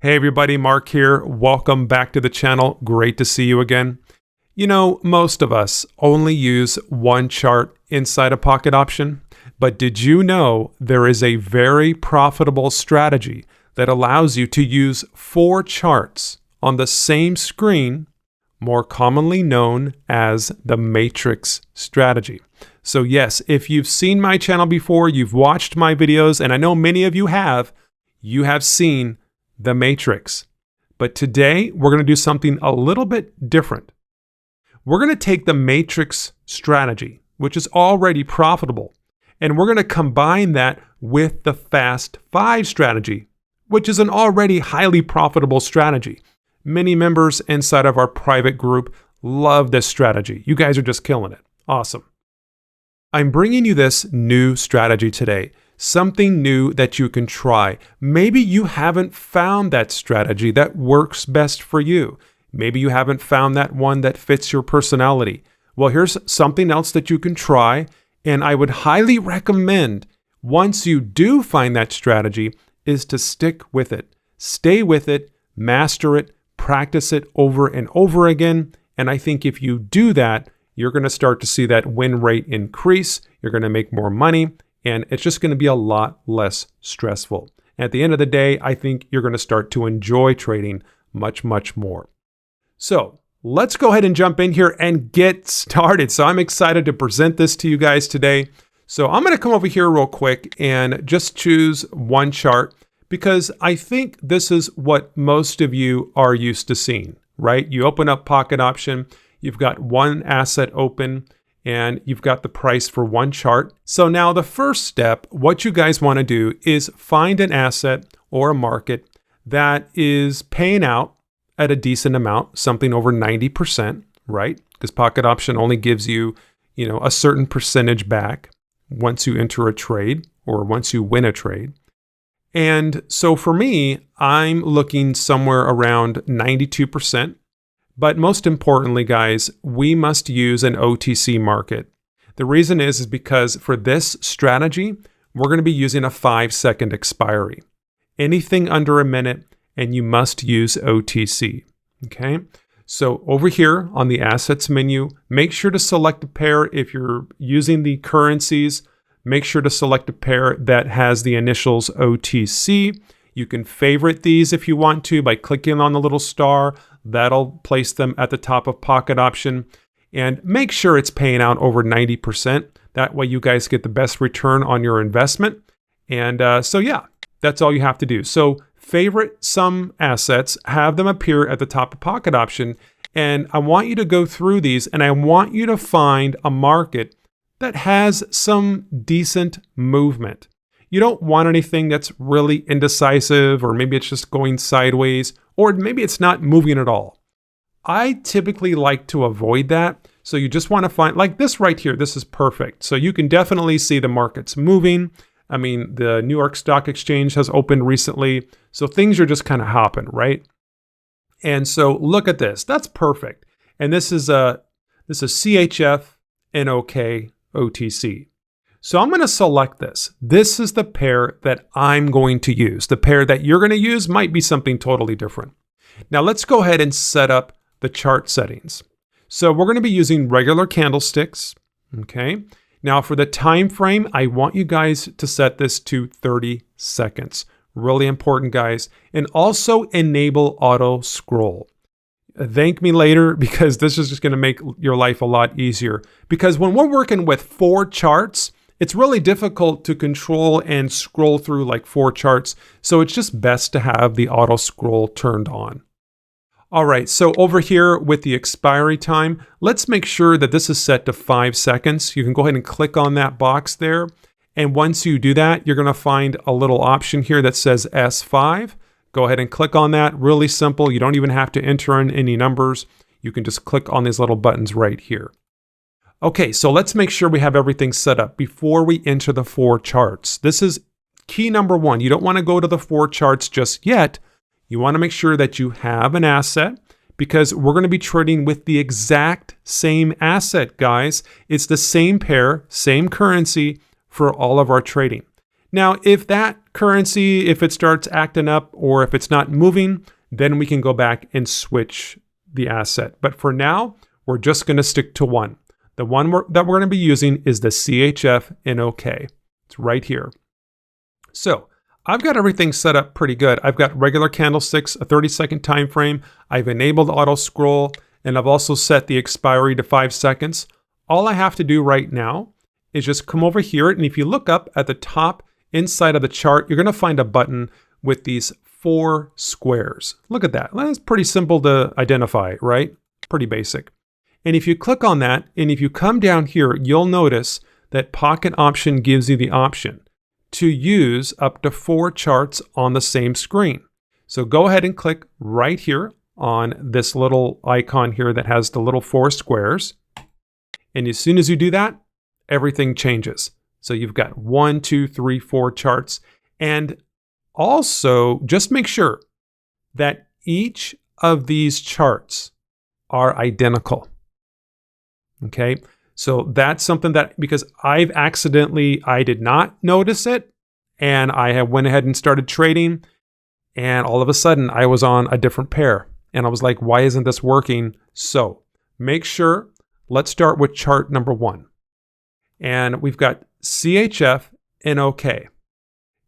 Hey everybody, Mark here. Welcome back to the channel. Great to see you again. You know, most of us only use one chart inside a pocket option, but did you know there is a very profitable strategy that allows you to use 4 charts on the same screen, more commonly known as the matrix strategy? So yes, if you've seen my channel before, you've watched my videos, and I know many of you have seen the matrix. But today we're going to do something a little bit different. We're going to take the matrix strategy, which is already profitable, and we're going to combine that with the Fast 5 strategy, which is an already highly profitable strategy. Many members inside of our private group love this strategy. You guys are just killing it. Awesome. I'm bringing you this new strategy today. Something new that you can try. Maybe you haven't found that strategy that works best for you. Maybe you haven't found that one that fits your personality. Well, here's something else that you can try, and I would highly recommend, once you do find that strategy, is to stick with it. Stay with it, master it, practice it over and over again, and I think if you do that, you're going to start to see that win rate increase, you're going to make more money, and it's just going to be a lot less stressful. At the end of the day, I think you're going to start to enjoy trading much, much more. So let's go ahead and jump in here and get started. So I'm excited to present this to you guys today. So I'm going to come over here real quick and just choose one chart because I think this is what most of you are used to seeing, right? You open up Pocket Option, you've got one asset open, and you've got the price for one chart. So now the first step, what you guys want to do is find an asset or a market that is paying out at a decent amount, something over 90%, right? Because Pocket Option only gives you, a certain percentage back once you enter a trade or once you win a trade. And so for me, I'm looking somewhere around 92%. But most importantly, guys, we must use an OTC market. The reason is because for this strategy, we're going to be using a 5-second expiry. Anything under a minute, and you must use OTC. Okay? So over here on the assets menu, make sure to select a pair. If you're using the currencies, make sure to select a pair that has the initials OTC. You can favorite these if you want to by clicking on the little star. That'll place them at the top of Pocket Option, and make sure it's paying out over 90%. That way you guys get the best return on your investment. And so yeah, that's all you have to do. So favorite some assets, have them appear at the top of Pocket Option, and I want you to go through these, and I want you to find a market that has some decent movement. You don't want anything that's really indecisive, or maybe it's just going sideways, or maybe it's not moving at all. I typically like to avoid that. So you just want to find, like this right here, this is perfect. So you can definitely see the markets moving. I mean, the New York Stock Exchange has opened recently. So things are just kind of hopping, right? And so look at this, that's perfect. And this is CHF, NOK, OTC. So I'm going to select this. This is the pair that I'm going to use. The pair that you're going to use might be something totally different. Now let's go ahead and set up the chart settings. So we're going to be using regular candlesticks. Okay. Now for the time frame, I want you guys to set this to 30 seconds. Really important, guys. And also enable auto scroll. Thank me later, because this is just going to make your life a lot easier. Because when we're working with 4 charts, it's really difficult to control and scroll through like 4 charts, so it's just best to have the auto scroll turned on. All right, so over here with the expiry time, let's make sure that this is set to 5 seconds. You can go ahead and click on that box there, and once you do that, you're going to find a little option here that says S5. Go ahead and click on that. Really simple. You don't even have to enter in any numbers. You can just click on these little buttons right here. Okay, so let's make sure we have everything set up before we enter the 4 charts. This is key number 1. You don't want to go to the 4 charts just yet. You want to make sure that you have an asset, because we're going to be trading with the exact same asset, guys. It's the same pair, same currency for all of our trading. Now, if that currency, if it starts acting up or if it's not moving, then we can go back and switch the asset. But for now, we're just going to stick to one. The one that we're going to be using is the CHF NOK. It's right here. So I've got everything set up pretty good. I've got regular candlesticks, a 30-second time frame. I've enabled auto scroll, and I've also set the expiry to 5 seconds. All I have to do right now is just come over here, and if you look up at the top inside of the chart, you're going to find a button with these 4 squares. Look at that. That's pretty simple to identify, right? Pretty basic. And if you click on that, and if you come down here, you'll notice that Pocket Option gives you the option to use up to 4 charts on the same screen. So go ahead and click right here on this little icon here that has the little 4 squares. And as soon as you do that, everything changes. So you've got 1, 2, 3, 4 charts. And also just make sure that each of these charts are identical. Okay. So that's something that, because I did not notice it, and I went ahead and started trading, and all of a sudden I was on a different pair, and I was like, why isn't this working? So make sure, let's start with chart number 1. And we've got CHF NOK.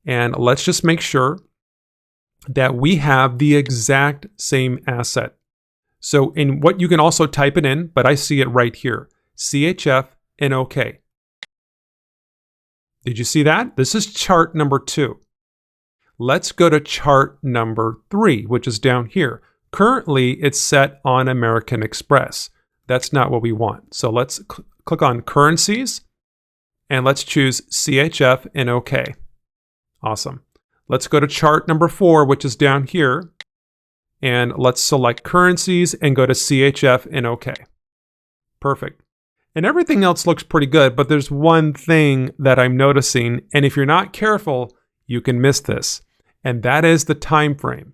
And let's just make sure that we have the exact same asset. So in what you can also type it in, but I see it right here. CHF NOK. Did you see that? This is chart number 2. Let's go to chart number 3, which is down here. Currently, it's set on American Express. That's not what we want. So let's click on currencies, and let's choose CHF NOK. Awesome. Let's go to chart number 4, which is down here, and let's select currencies and go to CHF NOK. Perfect. And everything else looks pretty good, but there's one thing that I'm noticing, and if you're not careful, you can miss this, and that is the time frame.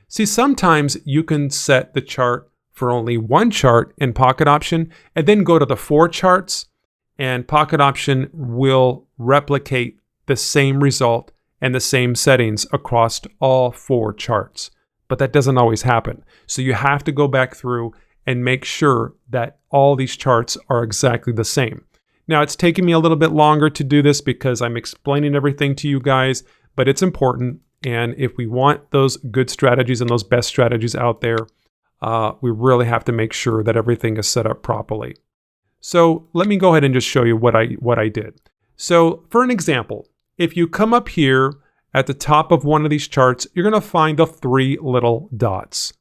See, sometimes you can set the chart for only one chart in Pocket Option, and then go to the 4 charts, and Pocket Option will replicate the same result and the same settings across all 4 charts. But that doesn't always happen. So you have to go back through and make sure that all these charts are exactly the same. Now, it's taking me a little bit longer to do this because I'm explaining everything to you guys, but it's important. And if we want those good strategies and those best strategies out there, we really have to make sure that everything is set up properly. So let me go ahead and just show you what I did. So for an example, if you come up here at the top of one of these charts, you're going to find the 3 little dots.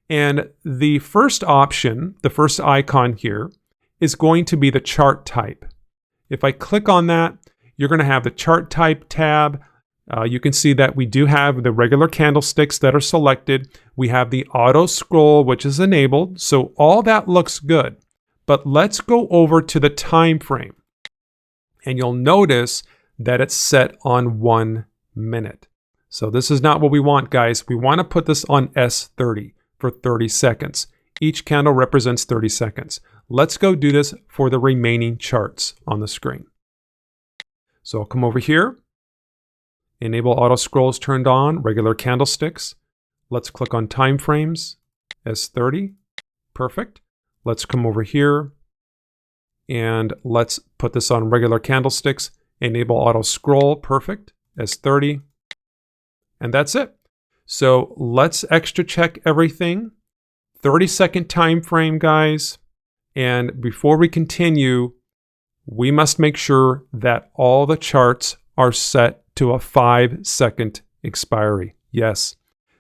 And the first option, the first icon here, is going to be the chart type. If I click on that, you're going to have the chart type tab. You can see that we do have the regular candlesticks that are selected. We have the auto scroll, which is enabled. So all that looks good. But let's go over to the time frame. And you'll notice that it's set on 1 minute. So this is not what we want, guys. We want to put this on S30 for 30 seconds. Each candle represents 30 seconds. Let's go do this for the remaining charts on the screen. So I'll come over here. Enable auto scrolls turned on, regular candlesticks. Let's click on time frames, S30. Perfect. Let's come over here and let's put this on regular candlesticks. Enable auto scroll, perfect, S30. And that's it. So let's extra check everything. 30-second time frame, guys. And before we continue, we must make sure that all the charts are set to a 5-second expiry. Yes.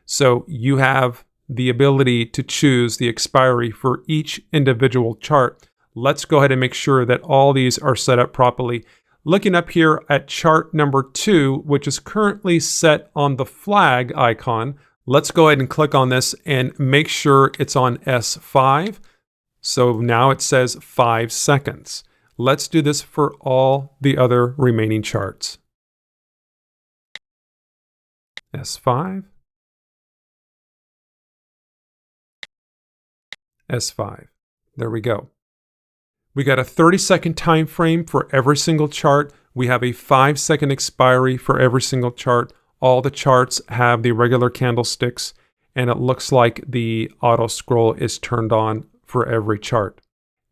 So you have the ability to choose the expiry for each individual chart. Let's go ahead and make sure that all these are set up properly. Looking up here at chart number 2, which is currently set on the flag icon, let's go ahead and click on this and make sure it's on S5. So now it says 5 seconds. Let's do this for all the other remaining charts. S5. S5. There we go. We got a 30-second time frame for every single chart. We have a 5-second expiry for every single chart. All the charts have the regular candlesticks, and it looks like the auto scroll is turned on for every chart.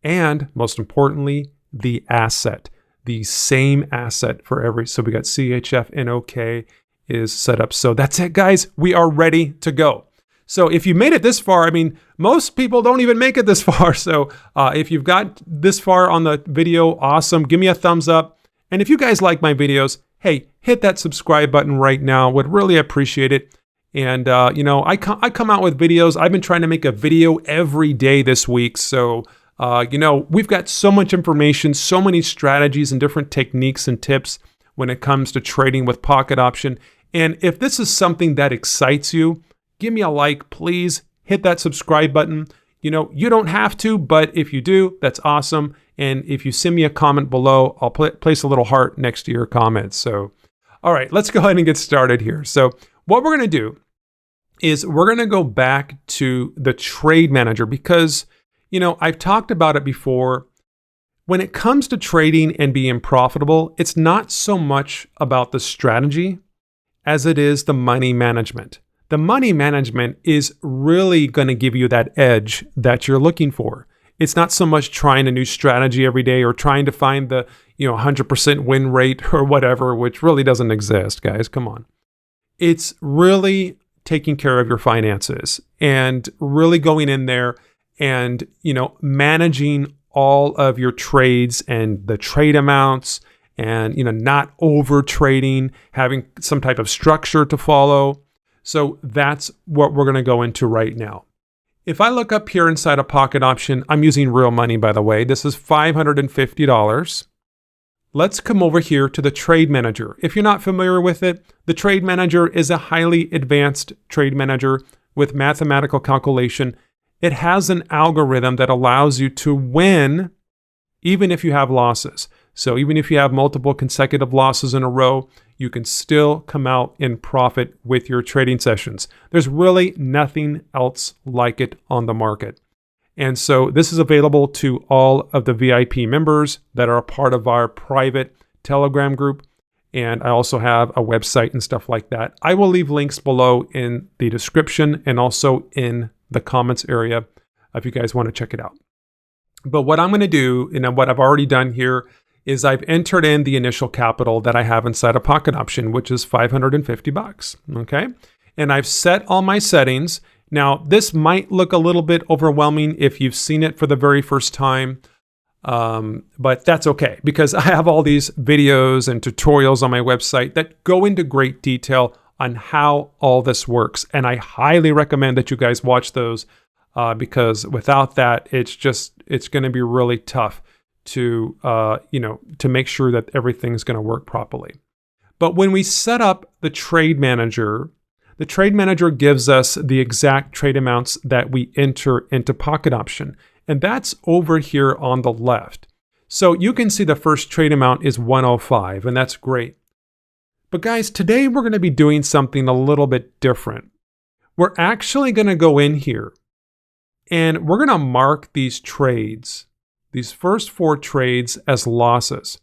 And most importantly, the asset, the same asset for every. So we got CHF and OK is set up. So that's it, guys. We are ready to go. So if you made it this far, I mean, most people don't even make it this far. So if you've got this far on the video, awesome. Give me a thumbs up. And if you guys like my videos, hey, hit that subscribe button right now. Would really appreciate it. And, I come out with videos. I've been trying to make a video every day this week. So, we've got so much information, so many strategies and different techniques and tips when it comes to trading with Pocket Option. And if this is something that excites you, give me a like, please. Hit that subscribe button. You don't have to, but if you do, that's awesome. And if you send me a comment below, I'll place a little heart next to your comments. So, all right, let's go ahead and get started here. So what we're going to do is we're going to go back to the trade manager because, I've talked about it before. When it comes to trading and being profitable, it's not so much about the strategy as it is the money management. The money management is really going to give you that edge that you're looking for. It's not so much trying a new strategy every day or trying to find the 100% win rate or whatever, which really doesn't exist, guys. Come on. It's really taking care of your finances and really going in there and, managing all of your trades and the trade amounts and, not over trading, having some type of structure to follow. So that's what we're going to go into right now. If I look up here inside a Pocket Option, I'm using real money, by the way. This is $550. Let's come over here to the Trade Manager. If you're not familiar with it, the Trade Manager is a highly advanced trade manager with mathematical calculation. It has an algorithm that allows you to win even if you have losses. So even if you have multiple consecutive losses in a row, you can still come out in profit with your trading sessions. There's really nothing else like it on the market. And so this is available to all of the VIP members that are a part of our private Telegram group. And I also have a website and stuff like that. I will leave links below in the description and also in the comments area if you guys want to check it out. But what I'm going to do, and what I've already done here, is I've entered in the initial capital that I have inside a Pocket Option, which is $550. Okay. And I've set all my settings. Now, this might look a little bit overwhelming if you've seen it for the very first time, but that's okay because I have all these videos and tutorials on my website that go into great detail on how all this works. And I highly recommend that you guys watch those because without that, it's going to be really tough to make sure that everything's going to work properly. But when we set up the Trade Manager gives us the exact trade amounts that we enter into Pocket Option. And that's over here on the left. So you can see the first trade amount is 105, and that's great. But guys, today we're going to be doing something a little bit different. We're actually going to go in here and we're going to mark these trades, these first 4 trades, as losses.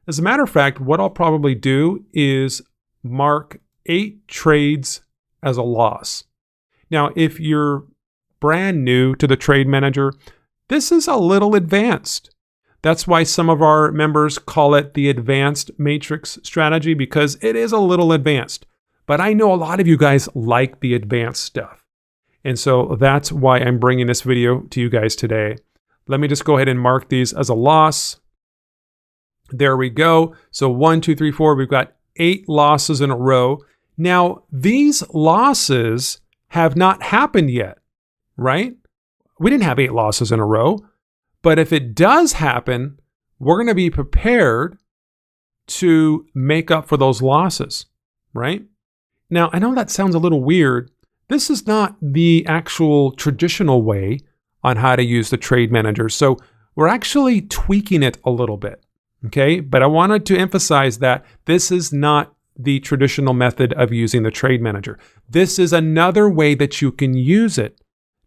As a matter of fact, what I'll probably do is mark 8 trades as a loss. Now, if you're brand new to the Trade Manager, this is a little advanced. That's why some of our members call it the advanced matrix strategy, because it is a little advanced. But I know a lot of you guys like the advanced stuff. And so that's why I'm bringing this video to you guys today. Let me just go ahead and mark these as a loss. There we go. So 1, 2, 3, 4, we've got 8 losses in a row. Now, these losses have not happened yet, right? We didn't have 8 losses in a row. But if it does happen, we're going to be prepared to make up for those losses, right? Now, I know that sounds a little weird. This is not the actual traditional way on how to use the Trade Manager. So we're actually tweaking it a little bit, okay? But I wanted to emphasize that this is not the traditional method of using the Trade Manager. This is another way that you can use it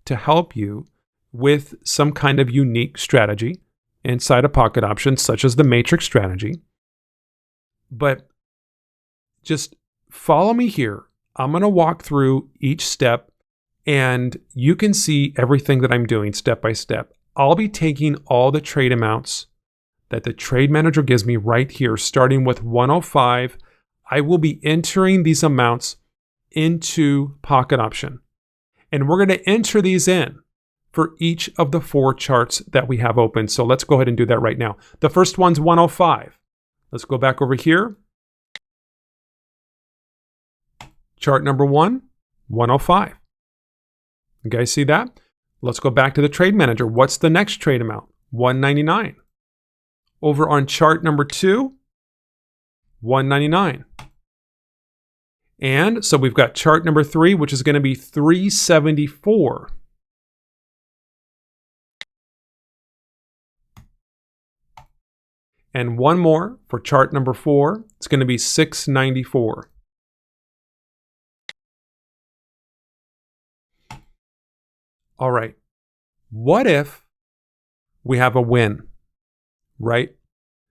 to help you with some kind of unique strategy inside a pocket option, such as the matrix strategy. But just follow me here. I'm going to walk through each step and you can see everything that I'm doing step by step. I'll be taking all the trade amounts that the trade manager gives me right here, starting with 105. I will be entering these amounts into pocket option. And we're going to enter these in for each of the 4 charts that we have open. So let's go ahead and do that right now. The first one's 105. Let's go back over here. Chart number 1, 105. You guys see that? Let's go back to the trade manager. What's the next trade amount? 199. Over on chart number 2, 199. And so we've got chart number 3, which is going to be 374. And one more for chart number 4, it's going to be 694. All right, what if we have a win, right?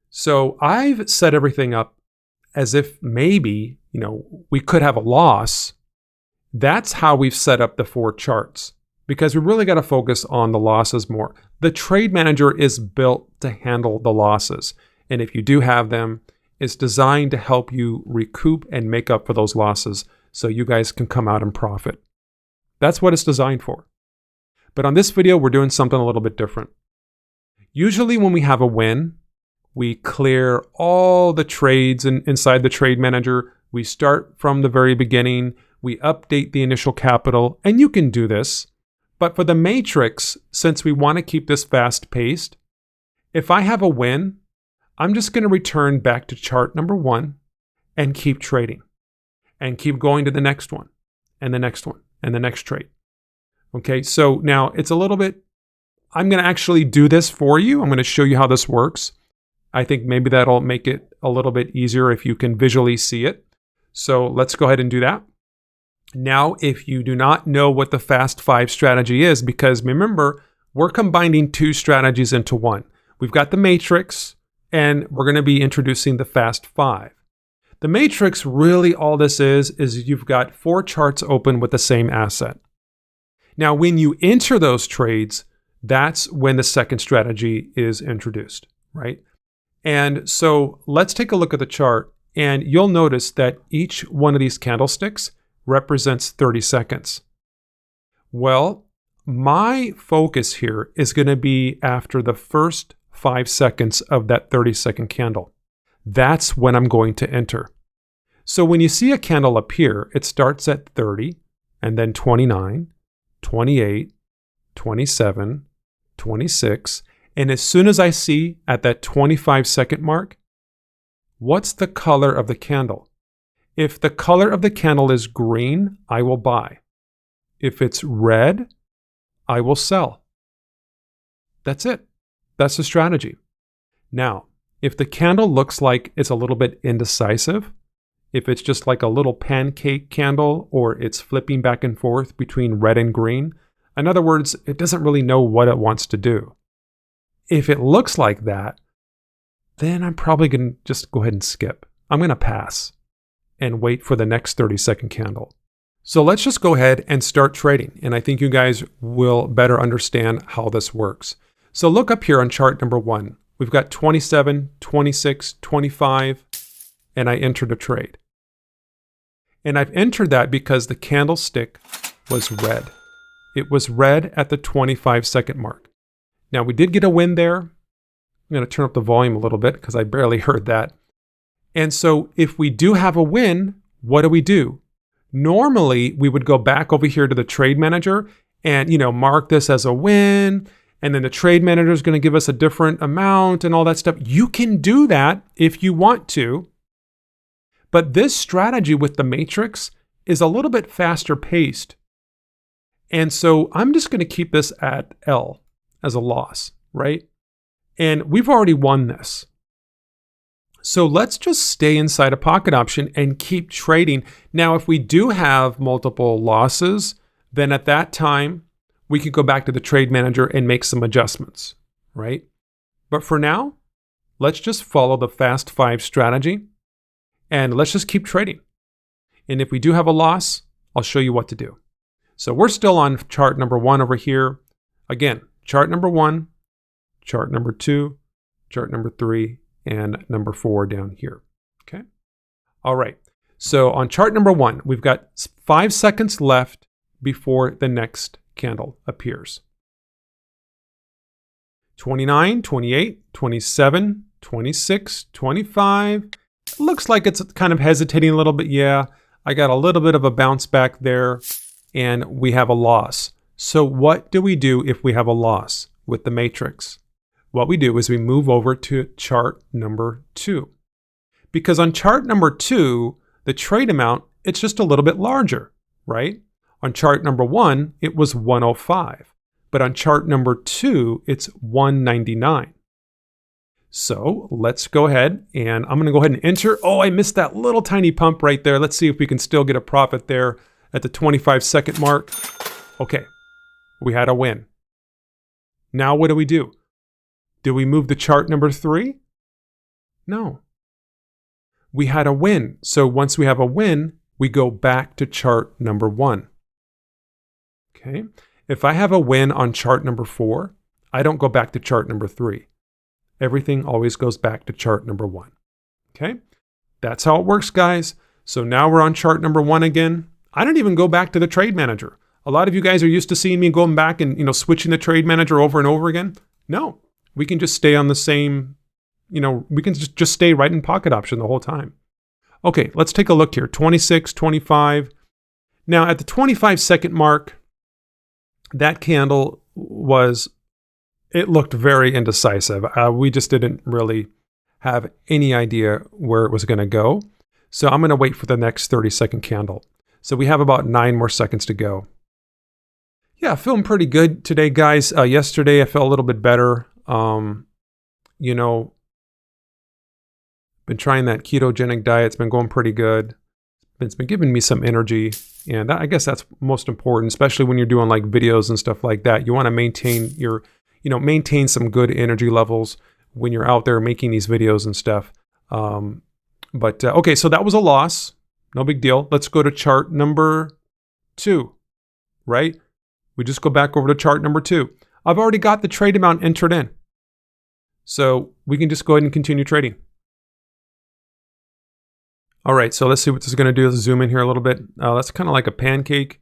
So I've set everything up as if maybe, we could have a loss. That's how we've set up the 4 charts, because we really got to focus on the losses more. The trade manager is built to handle the losses. And if you do have them, it's designed to help you recoup and make up for those losses so you guys can come out and profit. That's what it's designed for. But on this video, we're doing something a little bit different. Usually when we have a win, we clear all the trades inside the trade manager. We start from the very beginning. We update the initial capital, and you can do this. But for the matrix, since we want to keep this fast-paced, if I have a win, I'm just going to return back to chart number 1 and keep trading and keep going to the next one and the next one and the next trade. Okay, so now it's a little bit, I'm going to actually do this for you. I'm going to show you how this works. I think maybe that'll make it a little bit easier if you can visually see it. So let's go ahead and do that. Now, if you do not know what the Fast 5 strategy is, because remember, we're combining 2 strategies into one. We've got the matrix, and we're going to be introducing the Fast 5. The matrix, really all this is you've got 4 charts open with the same asset. Now, when you enter those trades, that's when the second strategy is introduced, right? And so let's take a look at the chart, and you'll notice that each one of these candlesticks represents 30 seconds. Well, my focus here is going to be after the first 5 seconds of that 30-second candle. That's when I'm going to enter. So when you see a candle appear, it starts at 30, and then 29, 28, 27, 26, and as soon as I see at that 25-second mark, what's the color of the candle? If the color of the candle is green, I will buy. If it's red, I will sell. That's it. That's the strategy. Now, if the candle looks like it's a little bit indecisive, if it's just like a little pancake candle or it's flipping back and forth between red and green, in other words, it doesn't really know what it wants to do. If it looks like that, then I'm probably going to just go ahead and skip. I'm going to pass and wait for the next 30-second candle. So let's just go ahead and start trading. And I think you guys will better understand how this works. So look up here on chart number 1. We've got 27, 26, 25, and I entered a trade. And I've entered that because the candlestick was red. It was red at the 25-second mark. Now we did get a win there. I'm going to turn up the volume a little bit because I barely heard that. And so if we do have a win, what do? Normally, we would go back over here to the trade manager and, mark this as a win. And then the trade manager is going to give us a different amount and all that stuff. You can do that if you want to. But this strategy with the matrix is a little bit faster paced. And so I'm just going to keep this at L as a loss, right? And we've already won this. So let's just stay inside a pocket option and keep trading. Now, if we do have multiple losses, then at that time, we could go back to the trade manager and make some adjustments, right? But for now, let's just follow the fast 5 strategy and let's just keep trading. And if we do have a loss, I'll show you what to do. So we're still on chart number 1 over here. Again, chart number 1, chart number 2, chart number 3, and number 4 down here. Okay. All right. So on chart number 1, we've got 5 seconds left before the next candle appears. 29, 28, 27, 26, 25. It looks like it's kind of hesitating a little bit. Yeah, I got a little bit of a bounce back there, and we have a loss. So what do we do if we have a loss with the matrix? What we do is we move over to chart number 2. Because on chart number 2, the trade amount, it's just a little bit larger, right? On chart number 1, it was 105. But on chart number 2, it's 199. So let's go ahead and I'm going to go ahead and enter. Oh, I missed that little tiny pump right there. Let's see if we can still get a profit there at the 25-second mark. Okay, we had a win. Now what do? Do we move to chart number 3? No. We had a win. So once we have a win, we go back to chart number 1. Okay. If I have a win on chart number 4, I don't go back to chart number 3. Everything always goes back to chart number 1. Okay. That's how it works, guys. So now we're on chart number 1 again. I don't even go back to the trade manager. A lot of you guys are used to seeing me going back and, switching the trade manager over and over again. No, we can just stay on the same, we can just stay right in pocket option the whole time. Okay, let's take a look here. 26, 25. Now at the 25-second mark, that candle it looked very indecisive. We just didn't really have any idea where it was going to go. So I'm going to wait for the next 30-second candle. So we have about 9 more seconds to go. Yeah, feeling pretty good today, guys. Yesterday I felt a little bit better. Been trying that ketogenic diet. It's been going pretty good. It's been giving me some energy. And I guess that's most important, especially when you're doing like videos and stuff like that. You want to maintain maintain some good energy levels when you're out there making these videos and stuff. Okay, so that was a loss. No big deal. Let's go to chart number 2, right? We just go back over to chart number 2. I've already got the trade amount entered in. So we can just go ahead and continue trading. All right, so let's see what this is going to do. Let's zoom in here a little bit. That's kind of like a pancake.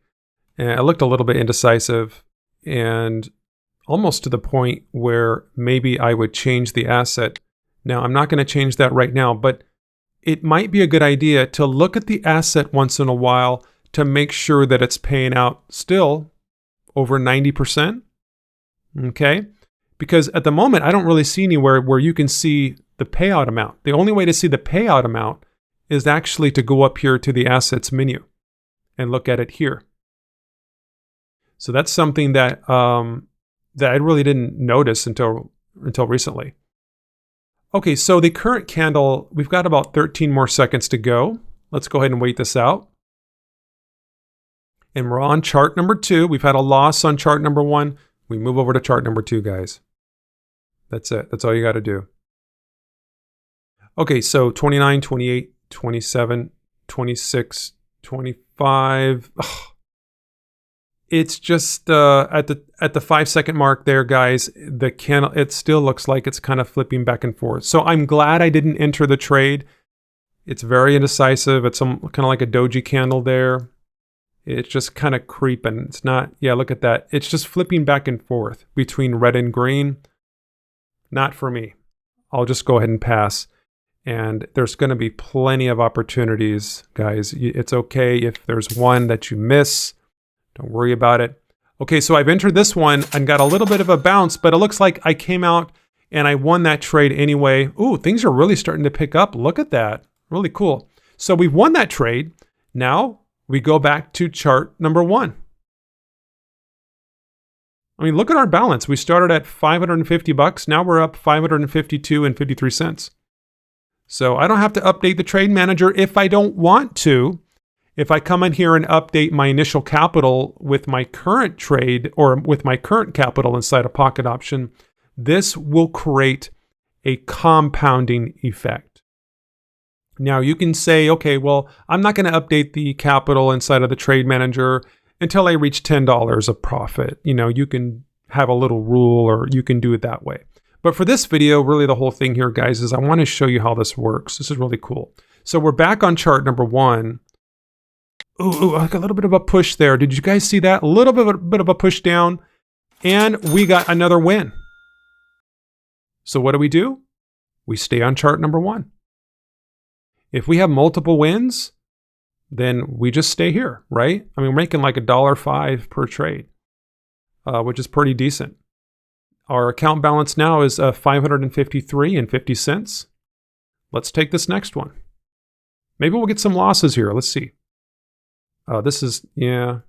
And it looked a little bit indecisive and almost to the point where maybe I would change the asset. Now, I'm not going to change that right now, but it might be a good idea to look at the asset once in a while to make sure that it's paying out still over 90%. Okay? Because at the moment, I don't really see anywhere where you can see the payout amount. The only way to see the payout amount is actually to go up here to the assets menu and look at it here. So that's something that that I really didn't notice until recently. Okay, so the current candle, we've got about 13 more seconds to go. Let's go ahead and wait this out. And we're on chart number 2. We've had a loss on chart number 1. We move over to chart number 2, guys. That's it. That's all you got to do. Okay, so 29, 28, 27, 26, 25. Ugh. It's just at the 5-second mark there, guys, the candle, it still looks like it's kind of flipping back and forth. So I'm glad I didn't enter the trade. It's very indecisive. It's kind of like a doji candle there. It's just kind of creeping. It's not, yeah, look at that. It's just flipping back and forth between red and green. Not for me. I'll just go ahead and pass. And there's going to be plenty of opportunities, guys. It's okay if there's one that you miss. Don't worry about it. Okay, so I've entered this one and got a little bit of a bounce, but it looks like I came out and I won that trade anyway. Ooh, things are really starting to pick up. Look at that. Really cool. So we've won that trade. Now we go back to chart number 1. I mean, look at our balance. We started at $550. Now we're up $552.53. So I don't have to update the trade manager if I don't want to. If I come in here and update my initial capital with my current trade or with my current capital inside a pocket option, this will create a compounding effect. Now you can say, okay, well, I'm not going to update the capital inside of the trade manager until I reach $10 of profit. You know, you can have a little rule, or you can do it that way. But for this video, really the whole thing here, guys, is I want to show you how this works. This is really cool. So we're back on chart number 1. Ooh, like a little bit of a push there. Did you guys see that? A little bit of a push down, and we got another win. So what do? We stay on chart number 1. If we have multiple wins, then we just stay here, right? I mean, we're making like $1.05 per trade, which is pretty decent. Our account balance now is $553.50. Let's take this next one. Maybe we'll get some losses here. Let's see. This is, yeah,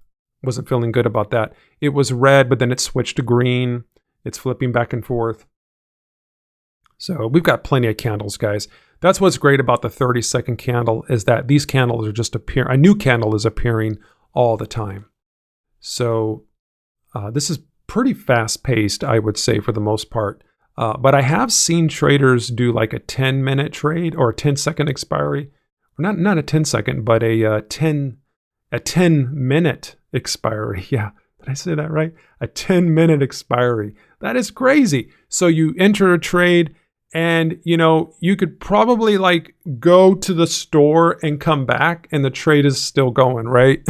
wasn't feeling good about that. It was red, but then it switched to green. It's flipping back and forth. So we've got plenty of candles, guys. That's what's great about the 30-second candle, is that these candles are just appearing. A new candle is appearing all the time. So this is pretty fast-paced, I would say, for the most part. But I have seen traders do like a 10-minute trade or a 10-second expiry. Not a 10-second, but a 10-minute expiry. Yeah, did I say that right? A 10-minute expiry. That is crazy. So you enter a trade, and you know, you could probably like go to the store and come back and the trade is still going, right?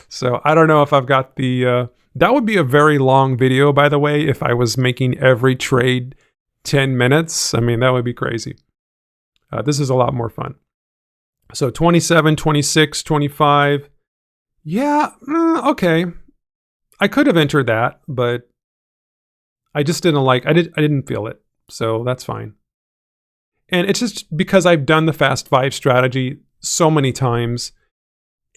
So I don't know if I've got the, that would be a very long video, by the way, if I was making every trade 10 minutes. I mean, that would be crazy. This is a lot more fun. So 27, 26, 25. Yeah, okay. I could have entered that, but I just didn't like, I didn't feel it. So that's fine. And it's just because I've done the fast 5 strategy so many times,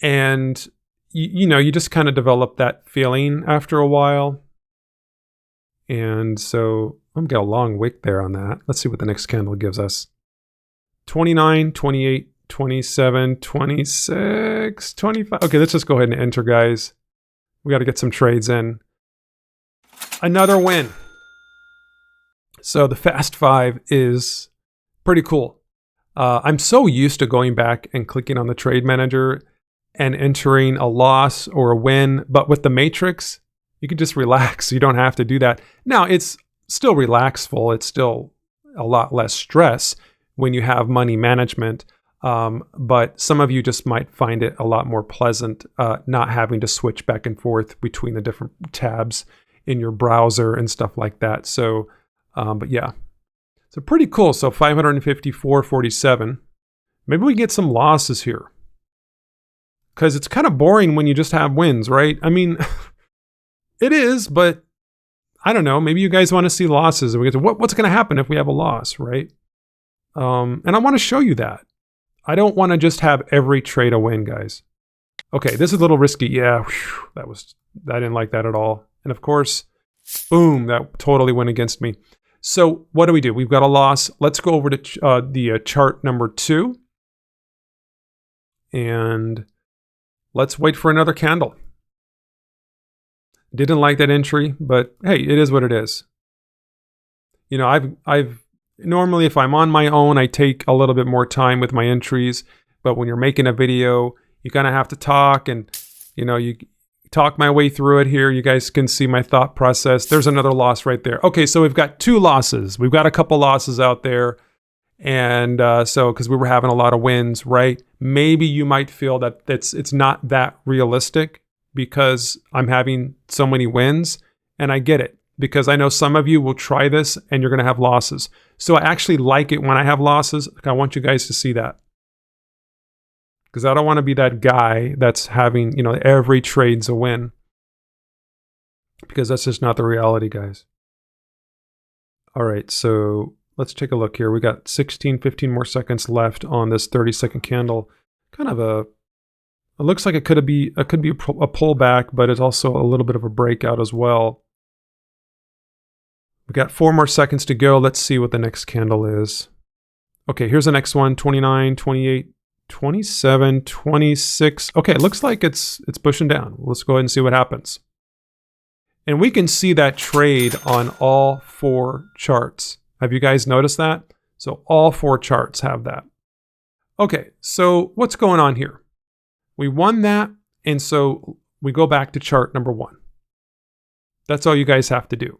and you know, you just kind of develop that feeling after a while. And so I'm got a long wick there on that. Let's see what the next candle gives us. 29, 28, 27, 26, 25. Okay, let's just go ahead and enter, guys. We got to get some trades in. Another win. So the Fast 5 is pretty cool. I'm so used to going back and clicking on the trade manager and entering a loss or a win. But with the matrix, you can just relax. You don't have to do that. Now, it's still relaxful. It's still a lot less stress when you have money management. But some of you just might find it a lot more pleasant not having to switch back and forth between the different tabs in your browser and stuff like that. So, but yeah, so pretty cool. So 554.47. Maybe we get some losses here, because it's kind of boring when you just have wins, right? I mean, it is, but I don't know. Maybe you guys want to see losses, and we get to what's going to happen if we have a loss, right? And I want to show you that. I don't want to just have every trade a win, guys. Okay, this is a little risky. Yeah, whew, I didn't like that at all. And of course, boom, that totally went against me. So what do? We've got a loss. Let's go over to the chart number 2. And let's wait for another candle. Didn't like that entry, but hey, it is what it is. You know, I've normally, if I'm on my own, I take a little bit more time with my entries. But when you're making a video, you kind of have to talk, and you know, you talk my way through it here. You guys can see my thought process. There's another loss right there. Okay, so we've got 2 losses. We've got a couple losses out there. And so, because we were having a lot of wins, right? Maybe you might feel that it's not that realistic because I'm having so many wins. And I get it, because I know some of you will try this and you're going to have losses. So I actually like it when I have losses. I want you guys to see that, because I don't want to be that guy that's having, you know, every trade's a win, because that's just not the reality, guys. All right, so let's take a look here. We got 15 more seconds left on this 30-second candle. Kind of it looks like it could be a pullback, but it's also a little bit of a breakout as well. We got 4 more seconds to go. Let's see what the next candle is. Okay, here's the next one. 29, 28, 27, 26. Okay, it looks like it's pushing down. Let's go ahead and see what happens. And we can see that trade on all 4 charts. Have you guys noticed that? So all 4 charts have that. Okay, so what's going on here? We won that, and so we go back to chart number 1. That's all you guys have to do.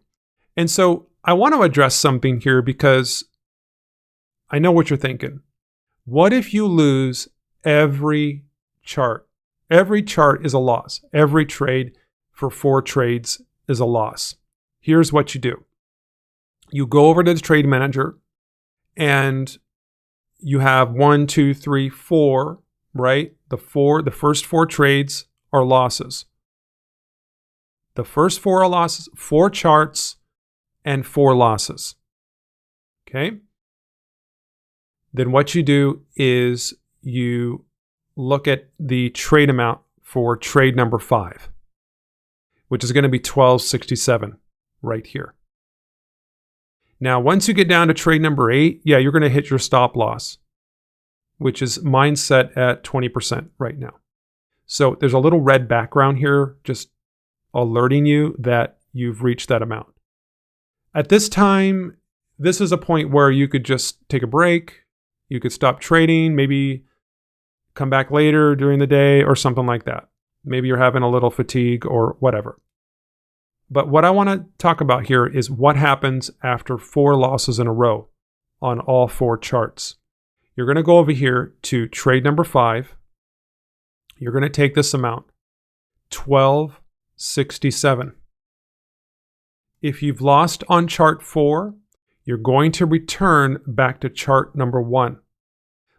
And so I want to address something here because I know what you're thinking. What if you lose every chart? Every chart is a loss. Every trade for 4 trades is a loss. Here's what you do. You go over to the trade manager and you have 1, 2, 3, 4, right? The first 4 trades are losses. The first 4 are losses, 4 charts and 4 losses. Okay? Then what you do is you look at the trade amount for trade number 5, which is going to be 1267 right here. Now, once you get down to trade number 8, yeah, you're going to hit your stop loss, which is mine set at 20% right now. So there's a little red background here just alerting you that you've reached that amount. At this time, this is a point where you could just take a break. You could stop trading, maybe come back later during the day or something like that. Maybe you're having a little fatigue or whatever. But what I want to talk about here is what happens after 4 losses in a row on all 4 charts. You're going to go over here to trade number 5. You're going to take this amount, 1267. If you've lost on chart 4, you're going to return back to chart number 1.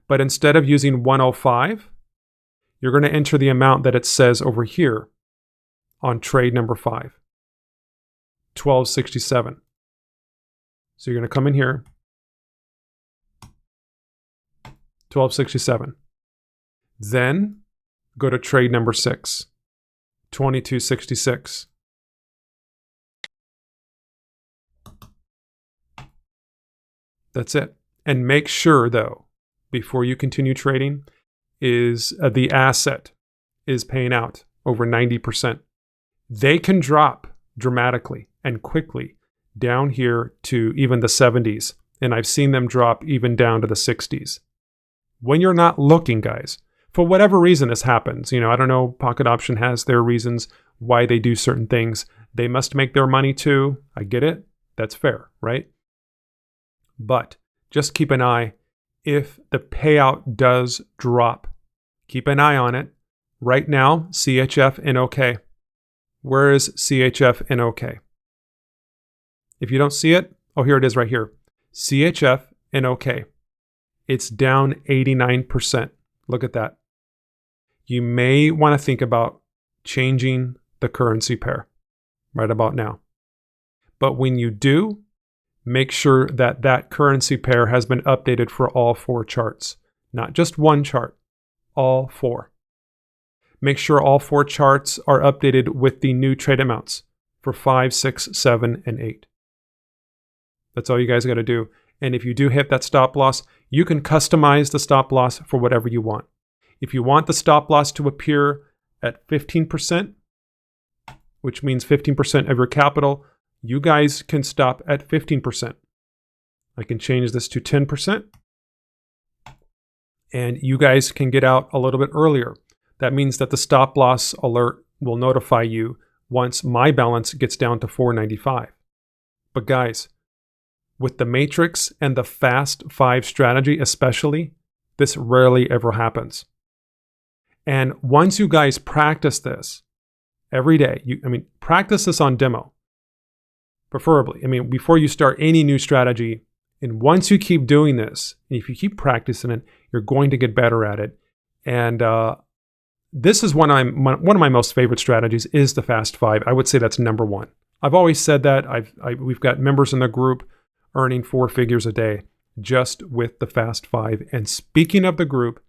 But instead of using 105, you're going to enter the amount that it says over here on trade number 5, 1267. So you're going to come in here, 1267. Then go to trade number 6, 2266. That's it. And make sure, though, before you continue trading, is the asset is paying out over 90%. They can drop dramatically and quickly down here to even the 70s. And I've seen them drop even down to the 60s. When you're not looking, guys, for whatever reason this happens, I don't know, Pocket Option has their reasons why they do certain things. They must make their money too. I get it. That's fair, right? But just keep an eye. If the payout does drop, keep an eye on it. Right now, CHF and OK. Where is CHF and OK? If you don't see it, oh, here it is right here. CHF and OK. It's down 89%. Look at that. You may want to think about changing the currency pair right about now. But when you do, make sure that that currency pair has been updated for all 4 charts, not just one chart, all 4. Make sure all 4 charts are updated with the new trade amounts for 5, 6, 7, and 8. That's all you guys got to do. And if you do hit that stop loss, you can customize the stop loss for whatever you want. If you want the stop loss to appear at 15%, which means 15% of your capital, you guys can stop at 15%. I can change this to 10%. And you guys can get out a little bit earlier. That means that the stop loss alert will notify you once my balance gets down to 495. But guys, with the matrix and the fast 5 strategy especially, this rarely ever happens. And once you guys practice this every day, practice this on demo. Preferably, before you start any new strategy, and once you keep doing this, and if you keep practicing it, you're going to get better at it. And this is one of my most favorite strategies is the Fast 5. I would say that's number 1. I've always said that. We've got members in the group earning 4 figures a day just with the Fast 5. And speaking of the group,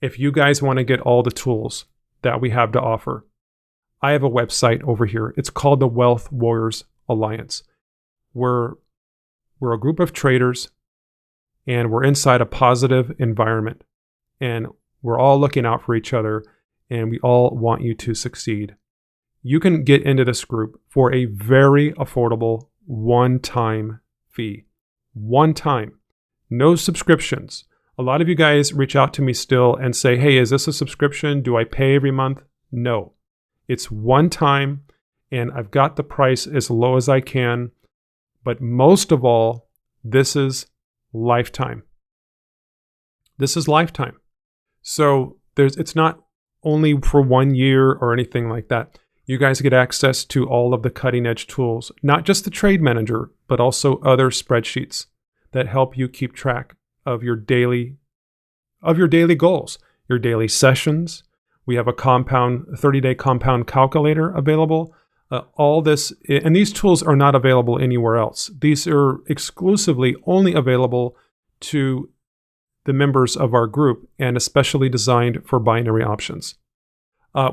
if you guys want to get all the tools that we have to offer, I have a website over here. It's called the Wealth Warriors Alliance. We're a group of traders, and we're inside a positive environment, and we're all looking out for each other, and we all want you to succeed. You can get into this group for a very affordable one-time fee. one time. No subscriptions. A lot of you guys reach out to me still and say, hey, is this a subscription? Do I pay every month? No. It's one time, and I've got the price as low as I can. But most of all, this is lifetime. This is lifetime. So it's not only for 1 year or anything like that. You guys get access to all of the cutting edge tools, not just the trade manager, but also other spreadsheets that help you keep track of your daily goals, your daily sessions. We have a 30-day compound calculator available. All this, and these tools are not available anywhere else. These are exclusively only available to the members of our group and especially designed for binary options.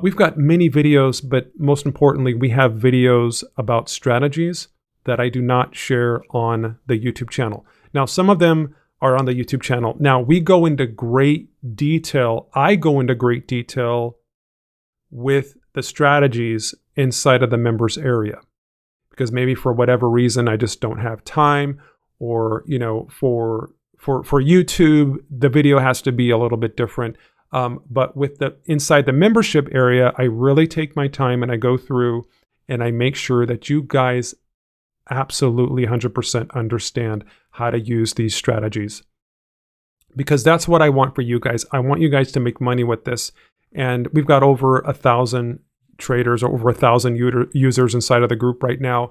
We've got many videos, but most importantly, we have videos about strategies that I do not share on the YouTube channel. Now, some of them are on the YouTube channel. Now, we go into great detail. I go into great detail with the strategies inside of the members area, because maybe for whatever reason, I just don't have time, or, for YouTube, the video has to be a little bit different. But with inside the membership area, I really take my time and I go through and I make sure that you guys absolutely 100% understand how to use these strategies, because that's what I want for you guys. I want you guys to make money with this. And we've got over 1,000 traders, or over 1,000 users inside of the group right now.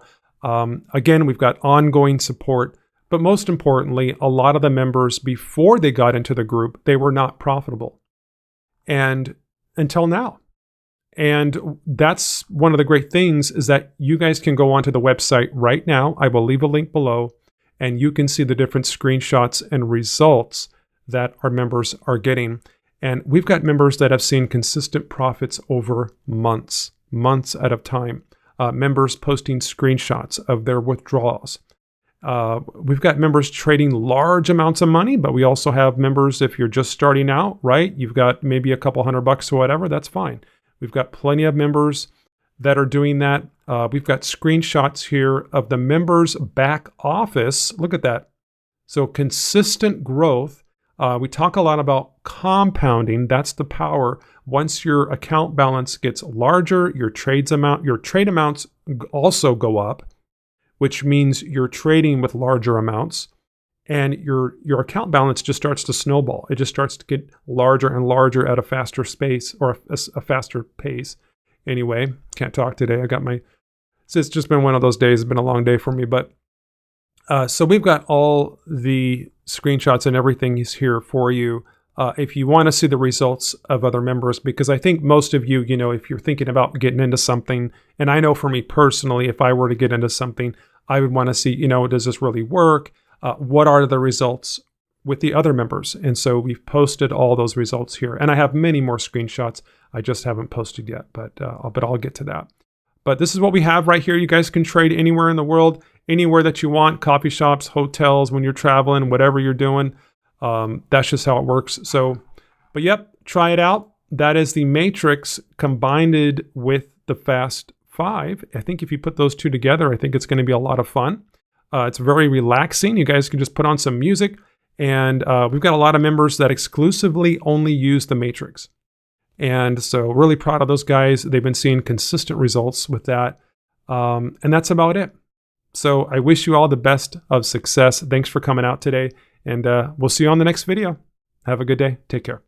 Again, we've got ongoing support, but most importantly, a lot of the members, before they got into the group, they were not profitable. And until now. And that's one of the great things, is that you guys can go onto the website right now. I will leave a link below, and you can see the different screenshots and results that our members are getting. And we've got members that have seen consistent profits over months at a time. Members posting screenshots of their withdrawals. We've got members trading large amounts of money, but we also have members, if you're just starting out, right? You've got maybe a couple $100 or whatever, that's fine. We've got plenty of members that are doing that. We've got screenshots here of the members' back office. Look at that. So consistent growth. We talk a lot about compounding. That's the power. Once your account balance gets larger, your trade amounts also go up, which means you're trading with larger amounts, and your account balance just starts to snowball. It just starts to get larger and larger at a faster pace, or a faster pace. Anyway, can't talk today. It's just been one of those days. It's been a long day for me, but so we've got all the screenshots and everything is here for you. If you want to see the results of other members, because I think most of you, if you're thinking about getting into something, and I know for me personally, if I were to get into something, I would want to see, does this really work? What are the results with the other members? And so we've posted all those results here. And I have many more screenshots I just haven't posted yet, but I'll get to that. But this is what we have right here. You guys can trade anywhere in the world, anywhere that you want, coffee shops, hotels, when you're traveling, whatever you're doing. That's just how it works. So, but yep, try it out. That is the Matrix combined with the Fast 5. I think if you put those two together, I think it's going to be a lot of fun. It's very relaxing. You guys can just put on some music. And we've got a lot of members that exclusively only use the Matrix. And so really proud of those guys. They've been seeing consistent results with that. And that's about it. So I wish you all the best of success. Thanks for coming out today. And we'll see you on the next video. Have a good day. Take care.